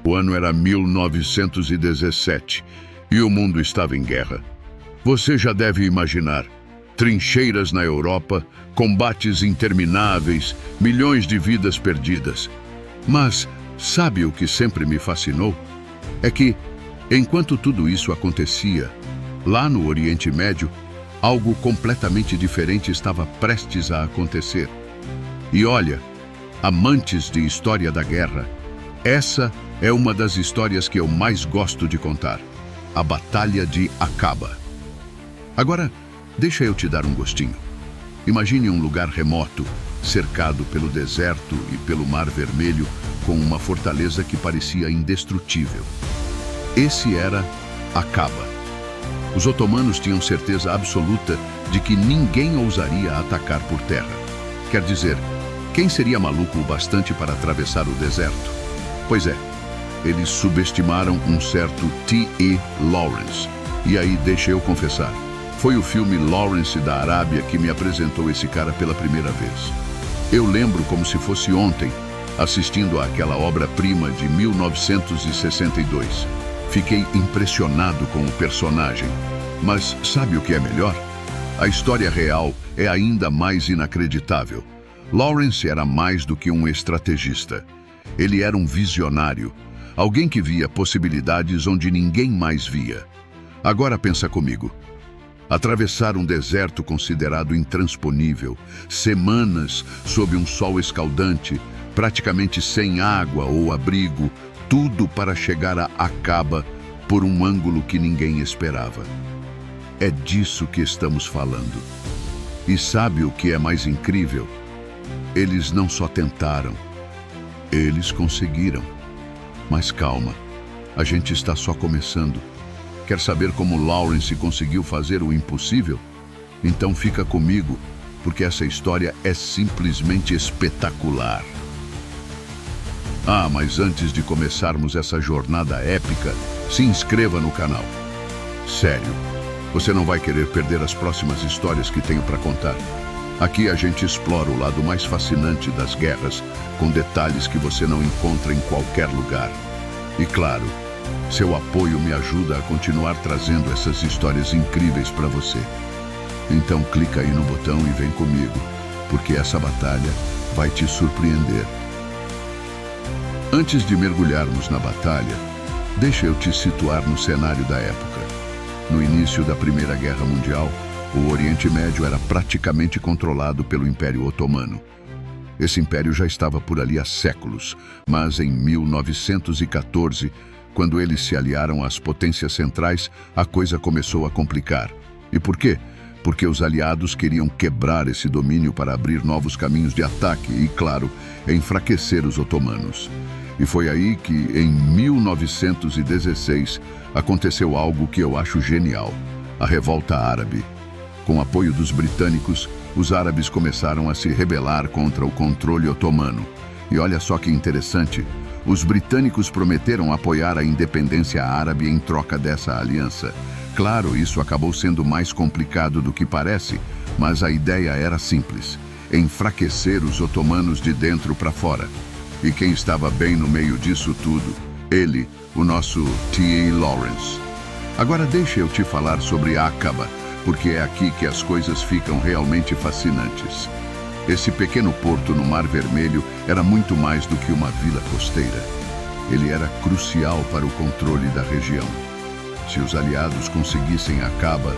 O ano era 1917 e o mundo estava em guerra. Você já deve imaginar: trincheiras na Europa, combates intermináveis, milhões de vidas perdidas. Mas sabe o que sempre me fascinou? É que, enquanto tudo isso acontecia, lá no Oriente Médio, algo completamente diferente estava prestes a acontecer. E olha, amantes de história da guerra, essa é uma das histórias que eu mais gosto de contar: a Batalha de Aqaba. Agora, deixa eu te dar um gostinho. Imagine um lugar remoto, cercado pelo deserto e pelo Mar Vermelho, com uma fortaleza que parecia indestrutível. Esse era Aqaba. Os otomanos tinham certeza absoluta de que ninguém ousaria atacar por terra. Quer dizer, quem seria maluco o bastante para atravessar o deserto? Pois é, eles subestimaram um certo T.E. Lawrence. E aí, deixa eu confessar, foi o filme Lawrence da Arábia que me apresentou esse cara pela primeira vez. Eu lembro como se fosse ontem, assistindo àquela obra-prima de 1962. Fiquei impressionado com o personagem. Mas sabe o que é melhor? A história real é ainda mais inacreditável. Lawrence era mais do que um estrategista. Ele era um visionário, alguém que via possibilidades onde ninguém mais via. Agora pensa comigo. Atravessar um deserto considerado intransponível, semanas sob um sol escaldante, praticamente sem água ou abrigo, tudo para chegar a Aqaba por um ângulo que ninguém esperava. É disso que estamos falando. E sabe o que é mais incrível? Eles não só tentaram, eles conseguiram. Mas calma, a gente está só começando. Quer saber como Lawrence conseguiu fazer o impossível? Então fica comigo, porque essa história é simplesmente espetacular. Ah, mas antes de começarmos essa jornada épica, se inscreva no canal. Sério, você não vai querer perder as próximas histórias que tenho para contar. Aqui a gente explora o lado mais fascinante das guerras, com detalhes que você não encontra em qualquer lugar. E claro, seu apoio me ajuda a continuar trazendo essas histórias incríveis para você. Então clica aí no botão e vem comigo, porque essa batalha vai te surpreender. Antes de mergulharmos na batalha, deixa eu te situar no cenário da época. No início da Primeira Guerra Mundial, o Oriente Médio era praticamente controlado pelo Império Otomano. Esse império já estava por ali há séculos, mas em 1914, quando eles se aliaram às potências centrais, a coisa começou a complicar. E por quê? Porque os aliados queriam quebrar esse domínio para abrir novos caminhos de ataque e, claro, enfraquecer os otomanos. E foi aí que, em 1916, aconteceu algo que eu acho genial: a Revolta Árabe. Com o apoio dos britânicos, os árabes começaram a se rebelar contra o controle otomano. E olha só que interessante, os britânicos prometeram apoiar a independência árabe em troca dessa aliança. Claro, isso acabou sendo mais complicado do que parece, mas a ideia era simples: enfraquecer os otomanos de dentro para fora. E quem estava bem no meio disso tudo? Ele, o nosso T.E. Lawrence. Agora deixa eu te falar sobre Aqaba, porque é aqui que as coisas ficam realmente fascinantes. Esse pequeno porto no Mar Vermelho era muito mais do que uma vila costeira. Ele era crucial para o controle da região. Se os aliados conseguissem Aqaba,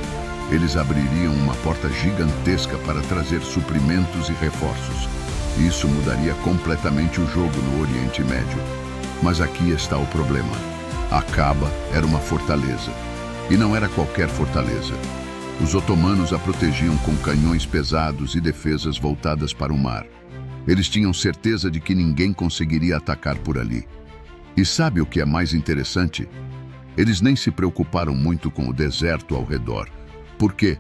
eles abririam uma porta gigantesca para trazer suprimentos e reforços. Isso mudaria completamente o jogo no Oriente Médio. Mas aqui está o problema. Aqaba era uma fortaleza. E não era qualquer fortaleza. Os otomanos a protegiam com canhões pesados e defesas voltadas para o mar. Eles tinham certeza de que ninguém conseguiria atacar por ali. E sabe o que é mais interessante? Eles nem se preocuparam muito com o deserto ao redor. Por quê?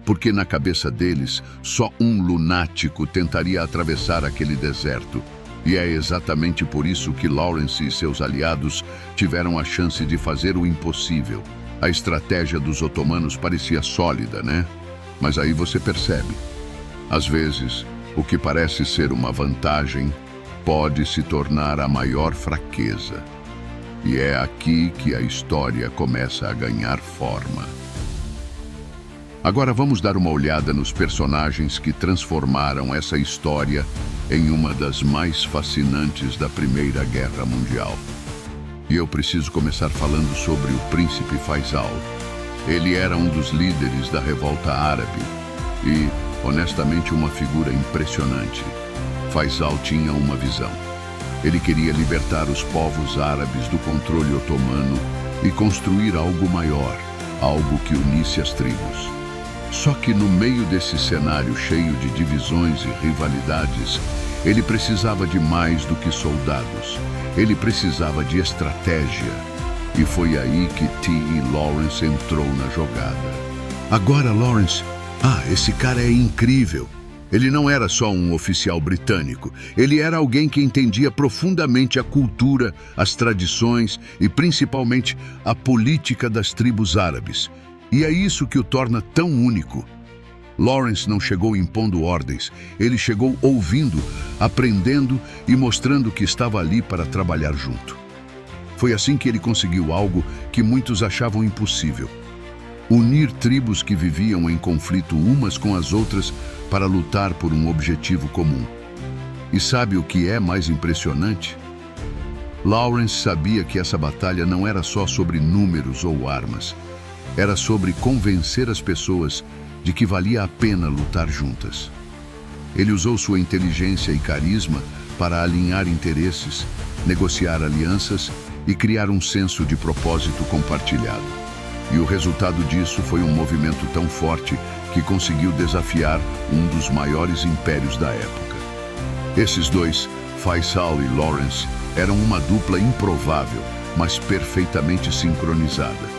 Porque na cabeça deles, só um lunático tentaria atravessar aquele deserto. E é exatamente por isso que Lawrence e seus aliados tiveram a chance de fazer o impossível. A estratégia dos otomanos parecia sólida, né? Mas aí você percebe. Às vezes, o que parece ser uma vantagem pode se tornar a maior fraqueza. E é aqui que a história começa a ganhar forma. Agora vamos dar uma olhada nos personagens que transformaram essa história em uma das mais fascinantes da Primeira Guerra Mundial. E eu preciso começar falando sobre o Príncipe Faisal. Ele era um dos líderes da revolta árabe e, honestamente, uma figura impressionante. Faisal tinha uma visão. Ele queria libertar os povos árabes do controle otomano e construir algo maior, algo que unisse as tribos. Só que no meio desse cenário cheio de divisões e rivalidades, ele precisava de mais do que soldados. Ele precisava de estratégia. E foi aí que T.E. Lawrence entrou na jogada. Agora, Lawrence, esse cara é incrível. Ele não era só um oficial britânico. Ele era alguém que entendia profundamente a cultura, as tradições e, principalmente, a política das tribos árabes. E é isso que o torna tão único. Lawrence não chegou impondo ordens, ele chegou ouvindo, aprendendo e mostrando que estava ali para trabalhar junto. Foi assim que ele conseguiu algo que muitos achavam impossível: unir tribos que viviam em conflito umas com as outras para lutar por um objetivo comum. E sabe o que é mais impressionante? Lawrence sabia que essa batalha não era só sobre números ou armas. Era sobre convencer as pessoas de que valia a pena lutar juntas. Ele usou sua inteligência e carisma para alinhar interesses, negociar alianças e criar um senso de propósito compartilhado. E o resultado disso foi um movimento tão forte que conseguiu desafiar um dos maiores impérios da época. Esses dois, Faisal e Lawrence, eram uma dupla improvável, mas perfeitamente sincronizada.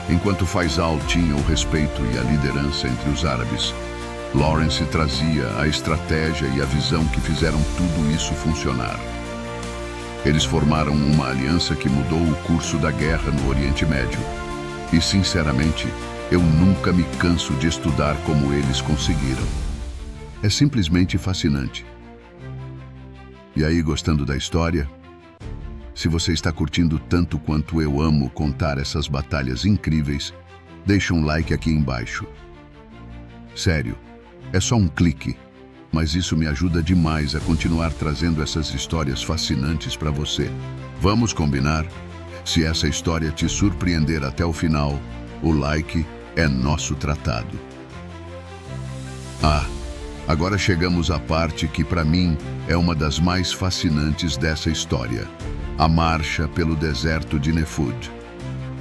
Enquanto Faisal tinha o respeito e a liderança entre os árabes, Lawrence trazia a estratégia e a visão que fizeram tudo isso funcionar. Eles formaram uma aliança que mudou o curso da guerra no Oriente Médio. E, sinceramente, eu nunca me canso de estudar como eles conseguiram. É simplesmente fascinante. E aí, gostando da história? Se você está curtindo tanto quanto eu amo contar essas batalhas incríveis, deixa um like aqui embaixo. Sério, é só um clique, mas isso me ajuda demais a continuar trazendo essas histórias fascinantes para você. Vamos combinar? Se essa história te surpreender até o final, o like é nosso tratado. Agora chegamos à parte que para mim é uma das mais fascinantes dessa história: a marcha pelo deserto de Nefud.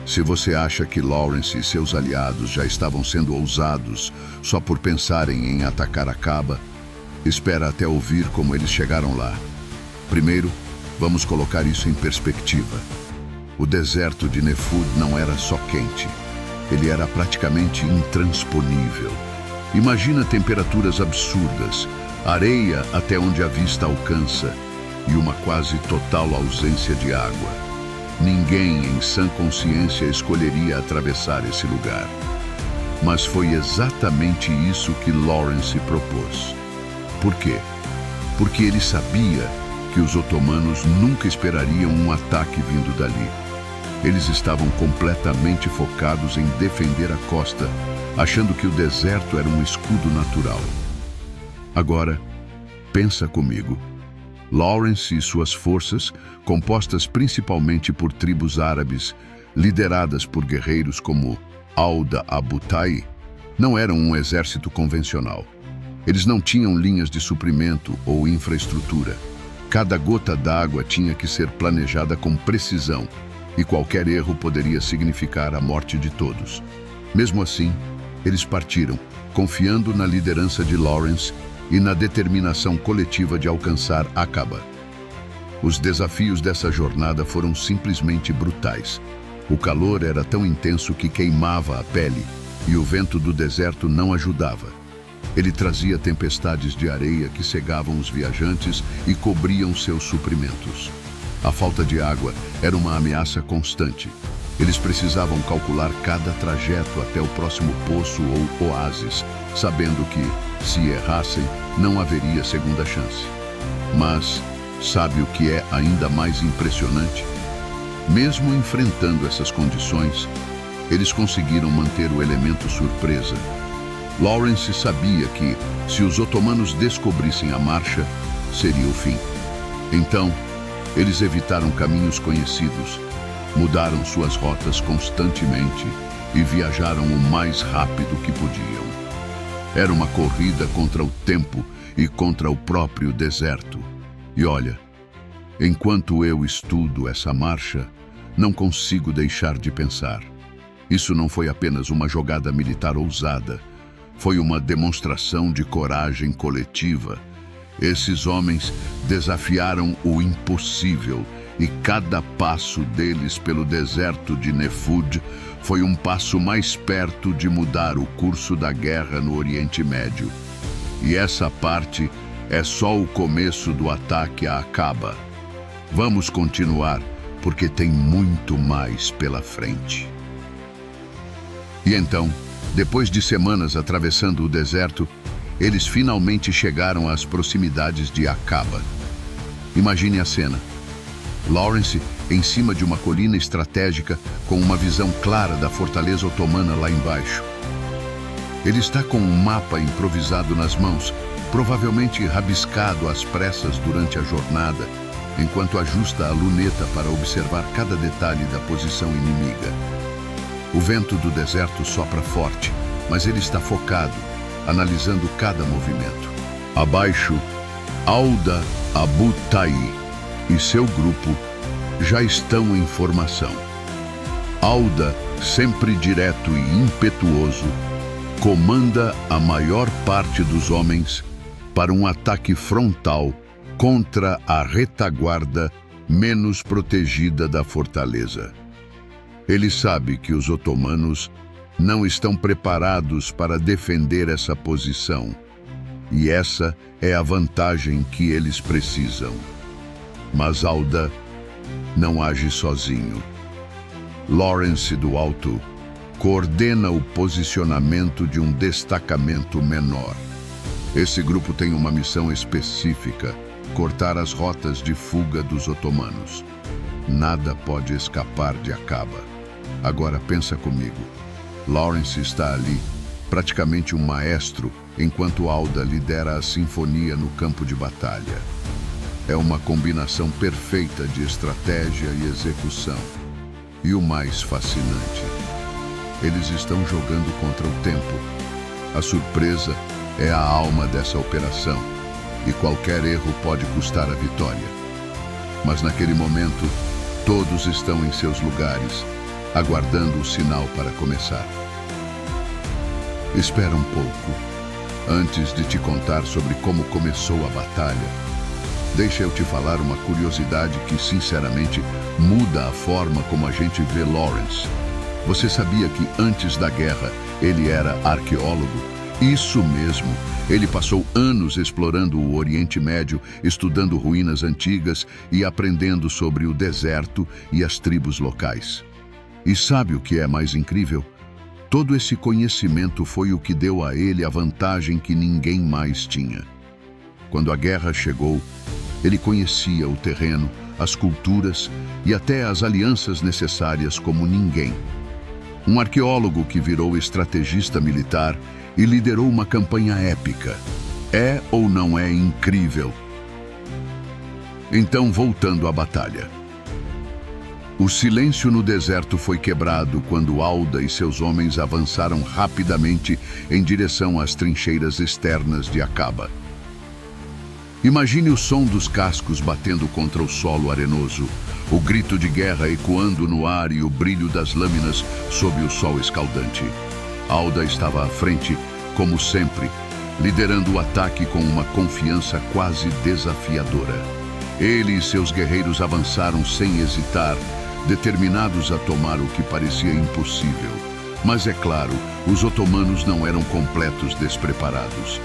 Se você acha que Lawrence e seus aliados já estavam sendo ousados só por pensarem em atacar Aqaba, espera até ouvir como eles chegaram lá. Primeiro, vamos colocar isso em perspectiva. O deserto de Nefud não era só quente, ele era praticamente intransponível. Imagina temperaturas absurdas, areia até onde a vista alcança e uma quase total ausência de água. Ninguém em sã consciência escolheria atravessar esse lugar. Mas foi exatamente isso que Lawrence propôs. Por quê? Porque ele sabia que os otomanos nunca esperariam um ataque vindo dali. Eles estavam completamente focados em defender a costa, achando que o deserto era um escudo natural. Agora, pensa comigo. Lawrence e suas forças, compostas principalmente por tribos árabes, lideradas por guerreiros como Auda Abu Tai, não eram um exército convencional. Eles não tinham linhas de suprimento ou infraestrutura. Cada gota d'água tinha que ser planejada com precisão, e qualquer erro poderia significar a morte de todos. Mesmo assim, eles partiram, confiando na liderança de Lawrence e na determinação coletiva de alcançar Aqaba. Os desafios dessa jornada foram simplesmente brutais. O calor era tão intenso que queimava a pele, e o vento do deserto não ajudava. Ele trazia tempestades de areia que cegavam os viajantes e cobriam seus suprimentos. A falta de água era uma ameaça constante. Eles precisavam calcular cada trajeto até o próximo poço ou oásis, sabendo que, se errassem, não haveria segunda chance. Mas, sabe o que é ainda mais impressionante? Mesmo enfrentando essas condições, eles conseguiram manter o elemento surpresa. Lawrence sabia que, se os otomanos descobrissem a marcha, seria o fim. Então, eles evitaram caminhos conhecidos, mudaram suas rotas constantemente e viajaram o mais rápido que podiam. Era uma corrida contra o tempo e contra o próprio deserto. E olha, enquanto eu estudo essa marcha, não consigo deixar de pensar. Isso não foi apenas uma jogada militar ousada, foi uma demonstração de coragem coletiva. Esses homens desafiaram o impossível e cada passo deles pelo deserto de Nefud foi um passo mais perto de mudar o curso da guerra no Oriente Médio. E essa parte é só o começo do ataque a Aqaba. Vamos continuar, porque tem muito mais pela frente. E então, depois de semanas atravessando o deserto, eles finalmente chegaram às proximidades de Aqaba. Imagine a cena. Lawrence em cima de uma colina estratégica com uma visão clara da fortaleza otomana lá embaixo. Ele está com um mapa improvisado nas mãos, provavelmente rabiscado às pressas durante a jornada, enquanto ajusta a luneta para observar cada detalhe da posição inimiga. O vento do deserto sopra forte, mas ele está focado, analisando cada movimento. Abaixo, Auda Abu Tayi e seu grupo já estão em formação. Auda, sempre direto e impetuoso, comanda a maior parte dos homens para um ataque frontal contra a retaguarda menos protegida da fortaleza. Ele sabe que os otomanos não estão preparados para defender essa posição, e essa é a vantagem que eles precisam. Mas Auda não age sozinho. Lawrence do alto coordena o posicionamento de um destacamento menor. Esse grupo tem uma missão específica: cortar as rotas de fuga dos otomanos. Nada pode escapar de Aqaba. Agora pensa comigo. Lawrence está ali, praticamente um maestro, enquanto Auda lidera a sinfonia no campo de batalha. É uma combinação perfeita de estratégia e execução. E o mais fascinante, eles estão jogando contra o tempo. A surpresa é a alma dessa operação, e qualquer erro pode custar a vitória. Mas naquele momento, todos estão em seus lugares, aguardando o sinal para começar. Espera um pouco. Antes de te contar sobre como começou a batalha, deixa eu te falar uma curiosidade que, sinceramente, muda a forma como a gente vê Lawrence. Você sabia que antes da guerra ele era arqueólogo? Isso mesmo! Ele passou anos explorando o Oriente Médio, estudando ruínas antigas e aprendendo sobre o deserto e as tribos locais. E sabe o que é mais incrível? Todo esse conhecimento foi o que deu a ele a vantagem que ninguém mais tinha. Quando a guerra chegou, ele conhecia o terreno, as culturas e até as alianças necessárias como ninguém. Um arqueólogo que virou estrategista militar e liderou uma campanha épica. É ou não é incrível? Então, voltando à batalha. O silêncio no deserto foi quebrado quando Auda e seus homens avançaram rapidamente em direção às trincheiras externas de Aqaba. Imagine o som dos cascos batendo contra o solo arenoso, o grito de guerra ecoando no ar e o brilho das lâminas sob o sol escaldante. Auda estava à frente, como sempre, liderando o ataque com uma confiança quase desafiadora. Ele e seus guerreiros avançaram sem hesitar, determinados a tomar o que parecia impossível. Mas é claro, os otomanos não eram completos despreparados.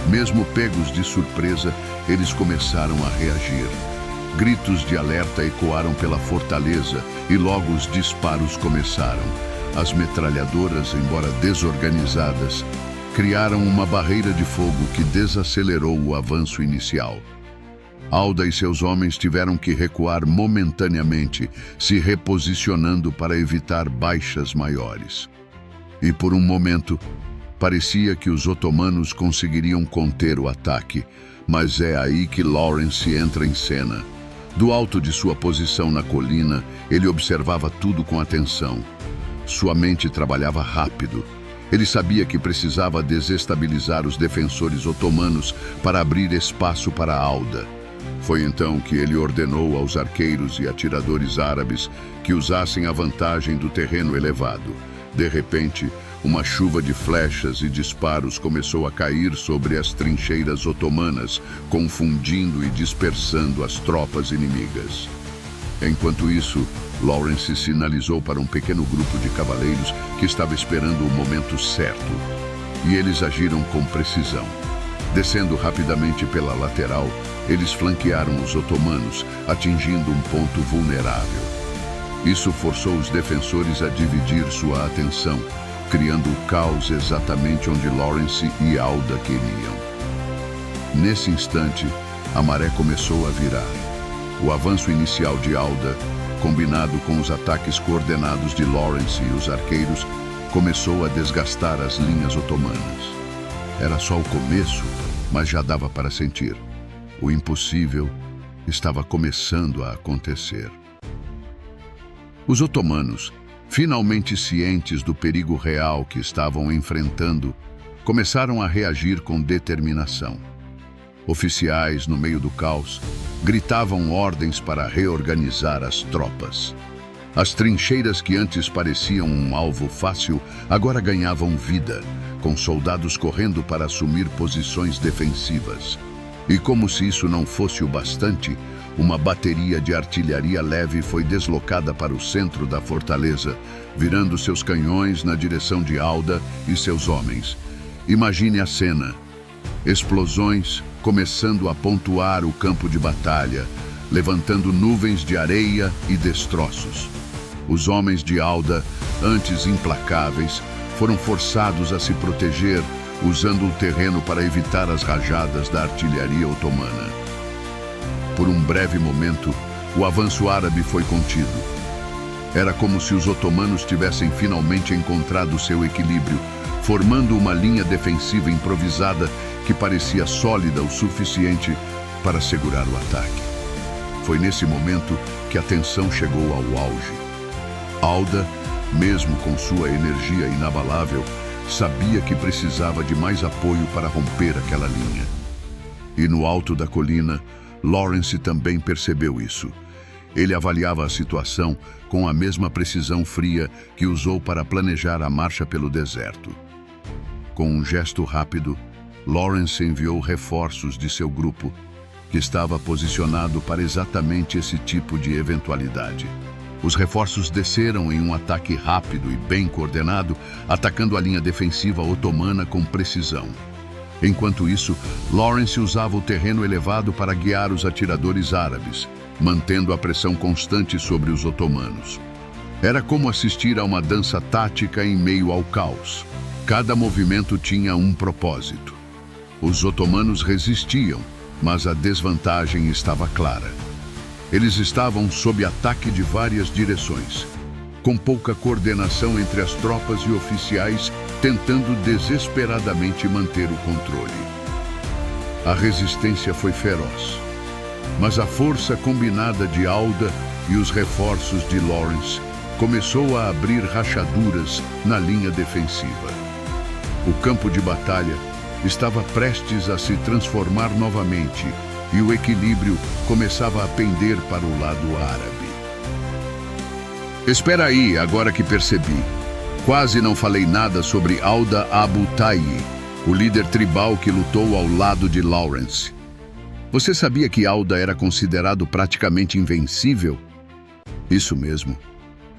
Mesmo pegos de surpresa, eles começaram a reagir. Gritos de alerta ecoaram pela fortaleza e logo os disparos começaram. As metralhadoras, embora desorganizadas, criaram uma barreira de fogo que desacelerou o avanço inicial. Alda e seus homens tiveram que recuar momentaneamente, se reposicionando para evitar baixas maiores. E por um momento, parecia que os otomanos conseguiriam conter o ataque, mas é aí que Lawrence entra em cena. Do alto de sua posição na colina, ele observava tudo com atenção. Sua mente trabalhava rápido. Ele sabia que precisava desestabilizar os defensores otomanos para abrir espaço para Alda. Foi então que ele ordenou aos arqueiros e atiradores árabes que usassem a vantagem do terreno elevado. De repente, uma chuva de flechas e disparos começou a cair sobre as trincheiras otomanas, confundindo e dispersando as tropas inimigas. Enquanto isso, Lawrence sinalizou para um pequeno grupo de cavaleiros que estava esperando o momento certo, e eles agiram com precisão. Descendo rapidamente pela lateral, eles flanquearam os otomanos, atingindo um ponto vulnerável. Isso forçou os defensores a dividir sua atenção, criando o caos exatamente onde Lawrence e Alda queriam. Nesse instante, a maré começou a virar. O avanço inicial de Alda, combinado com os ataques coordenados de Lawrence e os arqueiros, começou a desgastar as linhas otomanas. Era só o começo, mas já dava para sentir. O impossível estava começando a acontecer. Os otomanos, finalmente cientes do perigo real que estavam enfrentando, começaram a reagir com determinação. Oficiais, no meio do caos, gritavam ordens para reorganizar as tropas. As trincheiras que antes pareciam um alvo fácil, agora ganhavam vida, com soldados correndo para assumir posições defensivas. E como se isso não fosse o bastante, uma bateria de artilharia leve foi deslocada para o centro da fortaleza, virando seus canhões na direção de Alda e seus homens. Imagine a cena. Explosões começando a pontuar o campo de batalha, levantando nuvens de areia e destroços. Os homens de Alda, antes implacáveis, foram forçados a se proteger, usando o terreno para evitar as rajadas da artilharia otomana. Por um breve momento, o avanço árabe foi contido. Era como se os otomanos tivessem finalmente encontrado seu equilíbrio, formando uma linha defensiva improvisada que parecia sólida o suficiente para segurar o ataque. Foi nesse momento que a tensão chegou ao auge. Alda, mesmo com sua energia inabalável, sabia que precisava de mais apoio para romper aquela linha. E no alto da colina, Lawrence também percebeu isso. Ele avaliava a situação com a mesma precisão fria que usou para planejar a marcha pelo deserto. Com um gesto rápido, Lawrence enviou reforços de seu grupo, que estava posicionado para exatamente esse tipo de eventualidade. Os reforços desceram em um ataque rápido e bem coordenado, atacando a linha defensiva otomana com precisão. Enquanto isso, Lawrence usava o terreno elevado para guiar os atiradores árabes, mantendo a pressão constante sobre os otomanos. Era como assistir a uma dança tática em meio ao caos. Cada movimento tinha um propósito. Os otomanos resistiam, mas a desvantagem estava clara. Eles estavam sob ataque de várias direções, com pouca coordenação entre as tropas e oficiais tentando desesperadamente manter o controle. A resistência foi feroz, mas a força combinada de Alda e os reforços de Lawrence começou a abrir rachaduras na linha defensiva. O campo de batalha estava prestes a se transformar novamente e o equilíbrio começava a pender para o lado árabe. Espera aí, agora que percebi. Quase não falei nada sobre Alda Abu Tayy, o líder tribal que lutou ao lado de Lawrence. Você sabia que Alda era considerado praticamente invencível? Isso mesmo.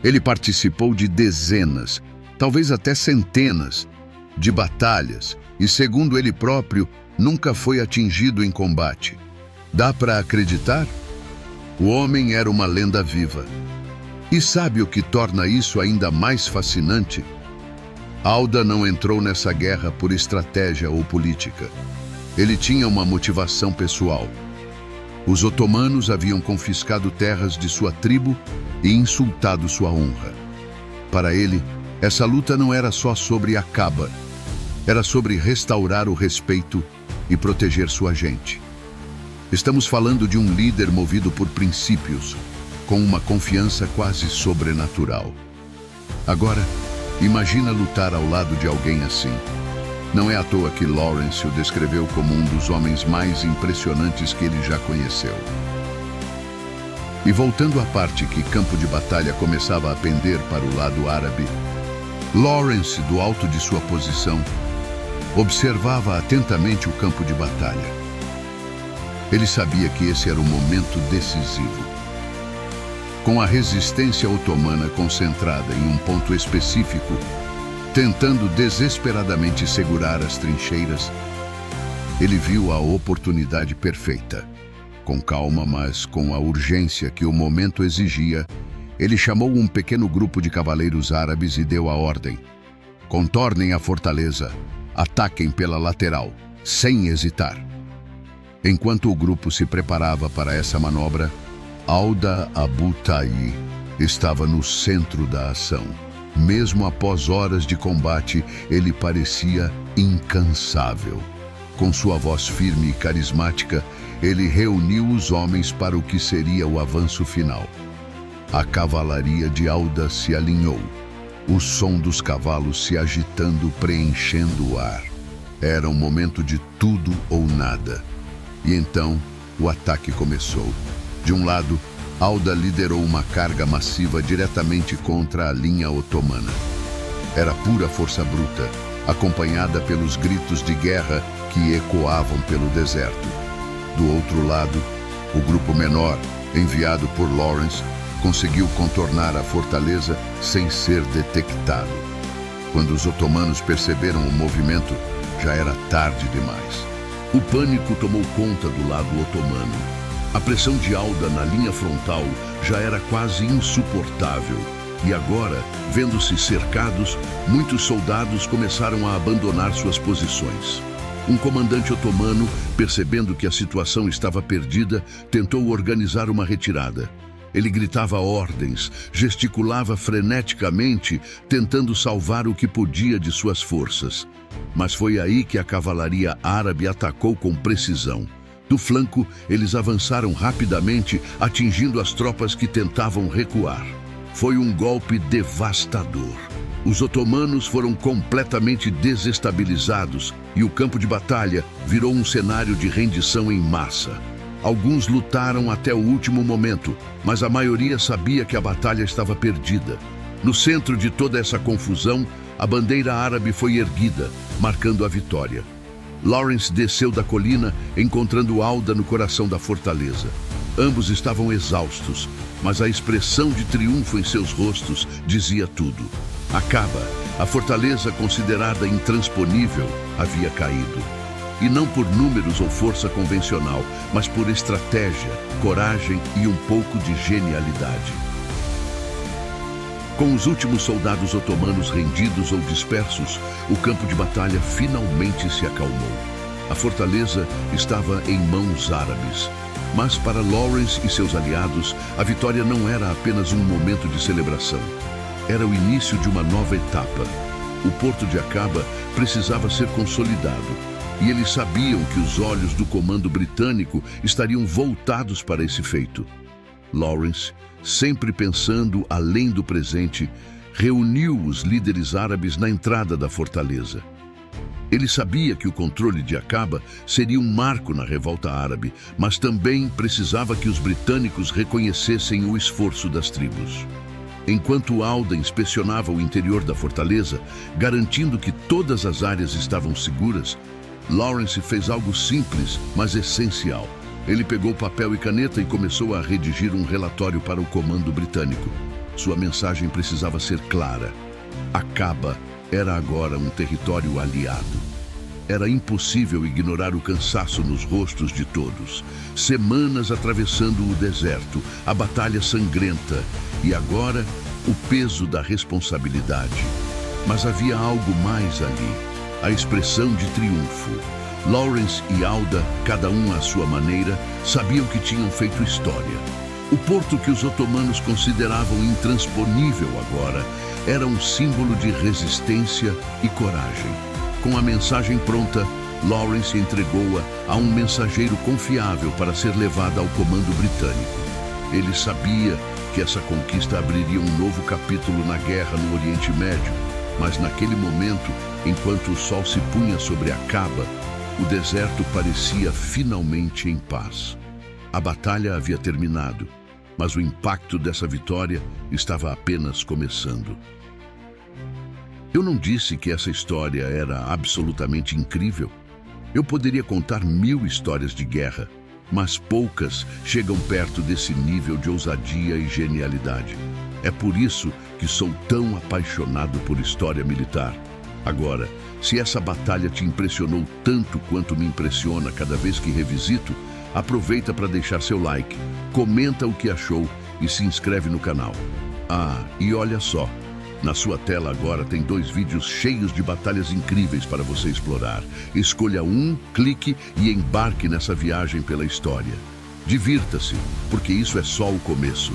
Ele participou de dezenas, talvez até centenas, de batalhas e, segundo ele próprio, nunca foi atingido em combate. Dá para acreditar? O homem era uma lenda viva. E sabe o que torna isso ainda mais fascinante? Alda não entrou nessa guerra por estratégia ou política. Ele tinha uma motivação pessoal. Os otomanos haviam confiscado terras de sua tribo e insultado sua honra. Para ele, essa luta não era só sobre Aqaba, era sobre restaurar o respeito e proteger sua gente. Estamos falando de um líder movido por princípios, com uma confiança quase sobrenatural. Agora, imagina lutar ao lado de alguém assim. Não é à toa que Lawrence o descreveu como um dos homens mais impressionantes que ele já conheceu. E voltando à parte que campo de batalha começava a pender para o lado árabe, Lawrence, do alto de sua posição, observava atentamente o campo de batalha. Ele sabia que esse era o momento decisivo. Com a resistência otomana concentrada em um ponto específico, tentando desesperadamente segurar as trincheiras, ele viu a oportunidade perfeita. Com calma, mas com a urgência que o momento exigia, ele chamou um pequeno grupo de cavaleiros árabes e deu a ordem: contornem a fortaleza, ataquem pela lateral, sem hesitar. Enquanto o grupo se preparava para essa manobra, Auda Abu Tayi estava no centro da ação. Mesmo após horas de combate, ele parecia incansável. Com sua voz firme e carismática, ele reuniu os homens para o que seria o avanço final. A cavalaria de Auda se alinhou, o som dos cavalos se agitando, preenchendo o ar. Era um momento de tudo ou nada. E então, o ataque começou. De um lado, Auda liderou uma carga massiva diretamente contra a linha otomana. Era pura força bruta, acompanhada pelos gritos de guerra que ecoavam pelo deserto. Do outro lado, o grupo menor, enviado por Lawrence, conseguiu contornar a fortaleza sem ser detectado. Quando os otomanos perceberam o movimento, já era tarde demais. O pânico tomou conta do lado otomano. A pressão de Auda na linha frontal já era quase insuportável. E agora, vendo-se cercados, muitos soldados começaram a abandonar suas posições. Um comandante otomano, percebendo que a situação estava perdida, tentou organizar uma retirada. Ele gritava ordens, gesticulava freneticamente, tentando salvar o que podia de suas forças. Mas foi aí que a cavalaria árabe atacou com precisão. Do flanco, eles avançaram rapidamente, atingindo as tropas que tentavam recuar. Foi um golpe devastador. Os otomanos foram completamente desestabilizados e o campo de batalha virou um cenário de rendição em massa. Alguns lutaram até o último momento, mas a maioria sabia que a batalha estava perdida. No centro de toda essa confusão, a bandeira árabe foi erguida, marcando a vitória. Lawrence desceu da colina, encontrando Auda no coração da fortaleza. Ambos estavam exaustos, mas a expressão de triunfo em seus rostos dizia tudo. Aqaba, a fortaleza considerada intransponível, havia caído. E não por números ou força convencional, mas por estratégia, coragem e um pouco de genialidade. Com os últimos soldados otomanos rendidos ou dispersos, o campo de batalha finalmente se acalmou. A fortaleza estava em mãos árabes. Mas para Lawrence e seus aliados, a vitória não era apenas um momento de celebração. Era o início de uma nova etapa. O porto de Aqaba precisava ser consolidado, e eles sabiam que os olhos do comando britânico estariam voltados para esse feito. Lawrence, sempre pensando além do presente, reuniu os líderes árabes na entrada da fortaleza. Ele sabia que o controle de Aqaba seria um marco na revolta árabe, mas também precisava que os britânicos reconhecessem o esforço das tribos. Enquanto Auda inspecionava o interior da fortaleza, garantindo que todas as áreas estavam seguras, Lawrence fez algo simples, mas essencial. Ele pegou papel e caneta e começou a redigir um relatório para o comando britânico. Sua mensagem precisava ser clara. Aqaba era agora um território aliado. Era impossível ignorar o cansaço nos rostos de todos. Semanas atravessando o deserto, a batalha sangrenta e agora o peso da responsabilidade. Mas havia algo mais ali, a expressão de triunfo. Lawrence e Auda, cada um à sua maneira, Sabiam que tinham feito história. O porto que os otomanos consideravam intransponível agora era um símbolo de resistência e coragem. Com a mensagem pronta, Lawrence entregou-a a um mensageiro confiável para ser levada ao comando britânico. Ele sabia que essa conquista abriria um novo capítulo na guerra no Oriente Médio, mas naquele momento, enquanto o sol se punha sobre Aqaba, o deserto parecia finalmente em paz. A batalha havia terminado, mas o impacto dessa vitória estava apenas começando. Eu não disse que essa história era absolutamente incrível. Eu poderia contar 1000 histórias de guerra, mas poucas chegam perto desse nível de ousadia e genialidade. É por isso que sou tão apaixonado por história militar. Agora, se essa batalha te impressionou tanto quanto me impressiona cada vez que revisito, aproveita para deixar seu like, comenta o que achou e se inscreve no canal. Ah, e olha só, na sua tela agora tem 2 vídeos cheios de batalhas incríveis para você explorar. Escolha um, clique e embarque nessa viagem pela história. Divirta-se, porque isso é só o começo.